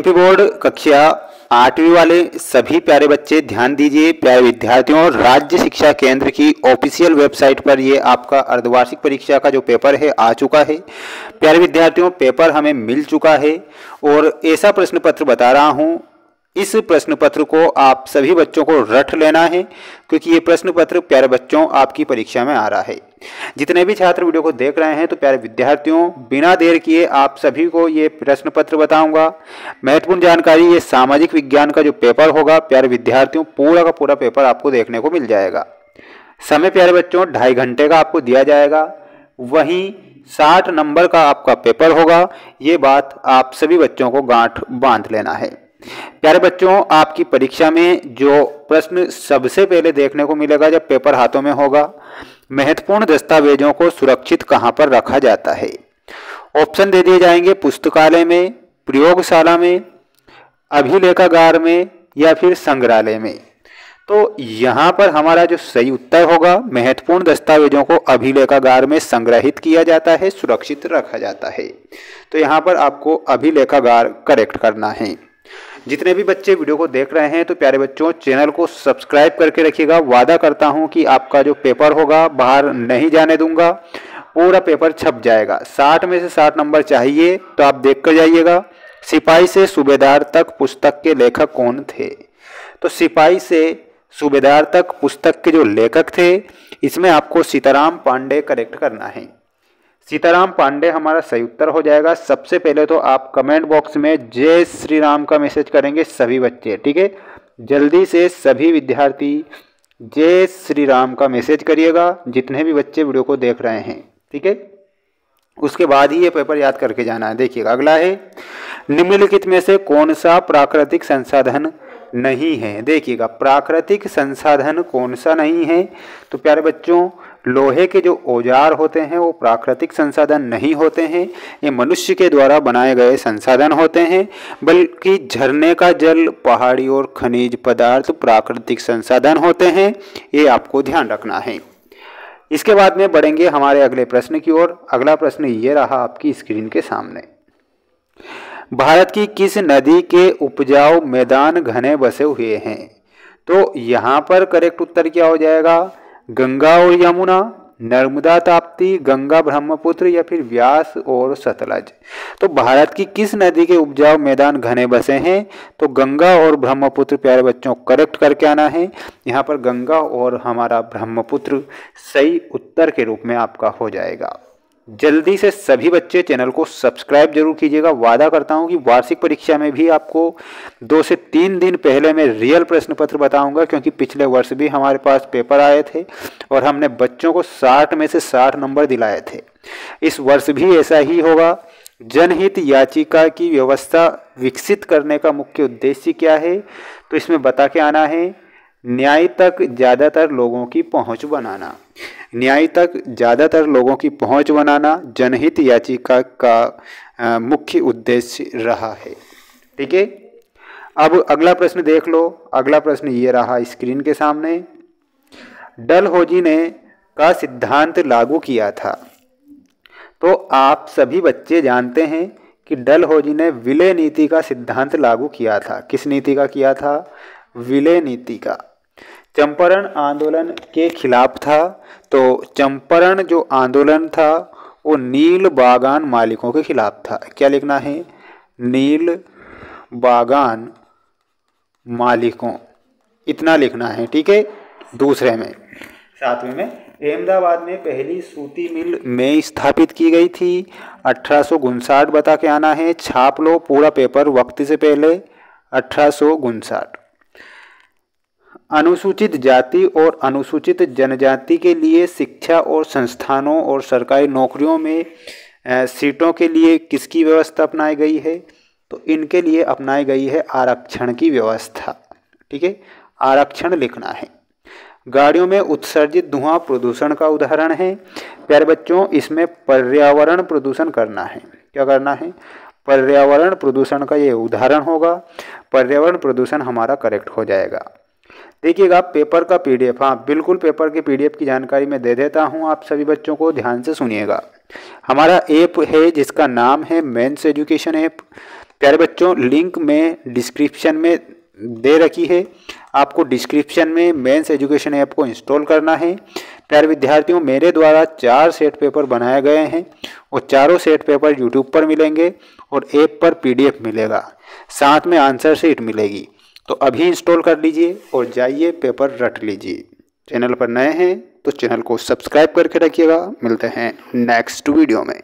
UP board कक्षा 8वीं वाले सभी प्यारे बच्चे ध्यान दीजिए। प्यारे विद्यार्थियों, राज्य शिक्षा केंद्र की ऑफिशियल वेबसाइट पर ये आपका अर्धवार्षिक परीक्षा का जो पेपर है आ चुका है। प्यारे विद्यार्थियों, पेपर हमें मिल चुका है और ऐसा प्रश्न पत्र बता रहा हूँ, इस प्रश्न पत्र को आप सभी बच्चों को रट लेना है, क्योंकि ये प्रश्न पत्र प्यारे बच्चों आपकी परीक्षा में आ रहा है। जितने भी छात्र वीडियो को देख रहे हैं तो प्यारे विद्यार्थियों, बिना देर किए आप सभी को ये प्रश्न पत्र बताऊंगा। महत्वपूर्ण जानकारी, ये सामाजिक विज्ञान का जो पेपर होगा प्यारे विद्यार्थियों, पूरा का पूरा पेपर आपको देखने को मिल जाएगा। समय प्यारे बच्चों 2.5 घंटे का आपको दिया जाएगा, वहीं 60 नंबर का आपका पेपर होगा। ये बात आप सभी बच्चों को गांठ बांध लेना है। प्यारे बच्चों, आपकी परीक्षा में जो प्रश्न सबसे पहले देखने को मिलेगा जब पेपर हाथों में होगा, महत्वपूर्ण दस्तावेजों को सुरक्षित कहां पर रखा जाता है। ऑप्शन दे दिए जाएंगे, पुस्तकालय में, प्रयोगशाला में, अभिलेखागार में या फिर संग्रहालय में। तो यहाँ पर हमारा जो सही उत्तर होगा, महत्वपूर्ण दस्तावेजों को अभिलेखागार में संग्रहित किया जाता है, सुरक्षित रखा जाता है। तो यहाँ पर आपको अभिलेखागार करेक्ट करना है। जितने भी बच्चे वीडियो को देख रहे हैं तो प्यारे बच्चों, चैनल को सब्सक्राइब करके रखिएगा। वादा करता हूं कि आपका जो पेपर होगा बाहर नहीं जाने दूंगा, पूरा पेपर छप जाएगा। 60 में से 60 नंबर चाहिए तो आप देख कर जाइएगा। सिपाही से सूबेदार तक पुस्तक के लेखक कौन थे? तो सिपाही से सूबेदार तक पुस्तक के जो लेखक थे, इसमें आपको सीताराम पांडे करेक्ट करना है। सीताराम पांडे हमारा सही उत्तर हो जाएगा। सबसे पहले तो आप कमेंट बॉक्स में जय श्री राम का मैसेज करेंगे सभी बच्चे, ठीक है। जल्दी से सभी विद्यार्थी जय श्री राम का मैसेज करिएगा, जितने भी बच्चे वीडियो को देख रहे हैं, ठीक है। उसके बाद ही ये पेपर याद करके जाना है। देखिएगा, अगला है, निम्नलिखित में से कौन सा प्राकृतिक संसाधन नहीं है? देखिएगा, प्राकृतिक संसाधन कौन सा नहीं है? तो प्यारे बच्चों, लोहे के जो औजार होते हैं वो प्राकृतिक संसाधन नहीं होते हैं, ये मनुष्य के द्वारा बनाए गए संसाधन होते हैं। बल्कि झरने का जल, पहाड़ी और खनिज पदार्थ प्राकृतिक संसाधन होते हैं, ये आपको ध्यान रखना है। इसके बाद में बढ़ेंगे हमारे अगले प्रश्न की ओर। अगला प्रश्न ये रहा आपकी स्क्रीन के सामने। भारत की किस नदी के उपजाऊ मैदान घने बसे हुए हैं? तो यहाँ पर करेक्ट उत्तर क्या हो जाएगा? गंगा और यमुना, नर्मदा ताप्ती, गंगा ब्रह्मपुत्र या फिर व्यास और सतलज। तो भारत की किस नदी के उपजाऊ मैदान घने बसे हैं? तो गंगा और ब्रह्मपुत्र प्यारे बच्चों करेक्ट करके आना है। यहाँ पर गंगा और हमारा ब्रह्मपुत्र सही उत्तर के रूप में आपका हो जाएगा। जल्दी से सभी बच्चे चैनल को सब्सक्राइब जरूर कीजिएगा। वादा करता हूं कि वार्षिक परीक्षा में भी आपको 2 से 3 दिन पहले मैं रियल प्रश्न पत्र बताऊंगा, क्योंकि पिछले वर्ष भी हमारे पास पेपर आए थे और हमने बच्चों को 60 में से 60 नंबर दिलाए थे। इस वर्ष भी ऐसा ही होगा। जनहित याचिका की व्यवस्था विकसित करने का मुख्य उद्देश्य क्या है? तो इसमें बता के आना है, न्याय तक ज़्यादातर लोगों की पहुंच बनाना। न्याय तक ज़्यादातर लोगों की पहुंच बनाना जनहित याचिका का मुख्य उद्देश्य रहा है, ठीक है। अब अगला प्रश्न देख लो। अगला प्रश्न ये रहा स्क्रीन के सामने। डलहौजी ने का सिद्धांत लागू किया था? तो आप सभी बच्चे जानते हैं कि डलहौजी ने विलय नीति का सिद्धांत लागू किया था। किस नीति का किया था? विलय नीति का। चंपारण आंदोलन के खिलाफ था। तो चंपारण जो आंदोलन था वो नील बागान मालिकों के खिलाफ था। क्या लिखना है? नील बागान मालिकों, इतना लिखना है, ठीक है। दूसरे में, 7वें में, अहमदाबाद में पहली सूती मिल में स्थापित की गई थी 1859। बता के आना है। छाप लो पूरा पेपर वक्त से पहले। 1859। अनुसूचित जाति और अनुसूचित जनजाति के लिए शिक्षा और संस्थानों और सरकारी नौकरियों में सीटों के लिए किसकी व्यवस्था अपनाई गई है? तो इनके लिए अपनाई गई है आरक्षण की व्यवस्था, ठीक है। आरक्षण लिखना है। गाड़ियों में उत्सर्जित धुआं प्रदूषण का उदाहरण है। प्यारे बच्चों, इसमें पर्यावरण प्रदूषण करना है। क्या करना है? पर्यावरण प्रदूषण का ये उदाहरण होगा। पर्यावरण प्रदूषण हमारा करेक्ट हो जाएगा। देखिएगा, पेपर का पीडीएफ, हाँ बिल्कुल पेपर के पीडीएफ की जानकारी मैं दे देता हूँ आप सभी बच्चों को, ध्यान से सुनिएगा। हमारा ऐप है जिसका नाम है मेंस एजुकेशन ऐप। प्यारे बच्चों, लिंक में डिस्क्रिप्शन में दे रखी है। आपको डिस्क्रिप्शन में मेंस एजुकेशन ऐप को इंस्टॉल करना है। प्यारे विद्यार्थियों, मेरे द्वारा 4 सेट पेपर बनाए गए हैं और चारों सेट पेपर यूट्यूब पर मिलेंगे और ऐप पर PDF मिलेगा, साथ में आंसर शीट मिलेगी। तो अभी इंस्टॉल कर लीजिए और जाइए पेपर रट लीजिए। चैनल पर नए हैं तो चैनल को सब्सक्राइब करके रखिएगा। मिलते हैं नेक्स्ट वीडियो में।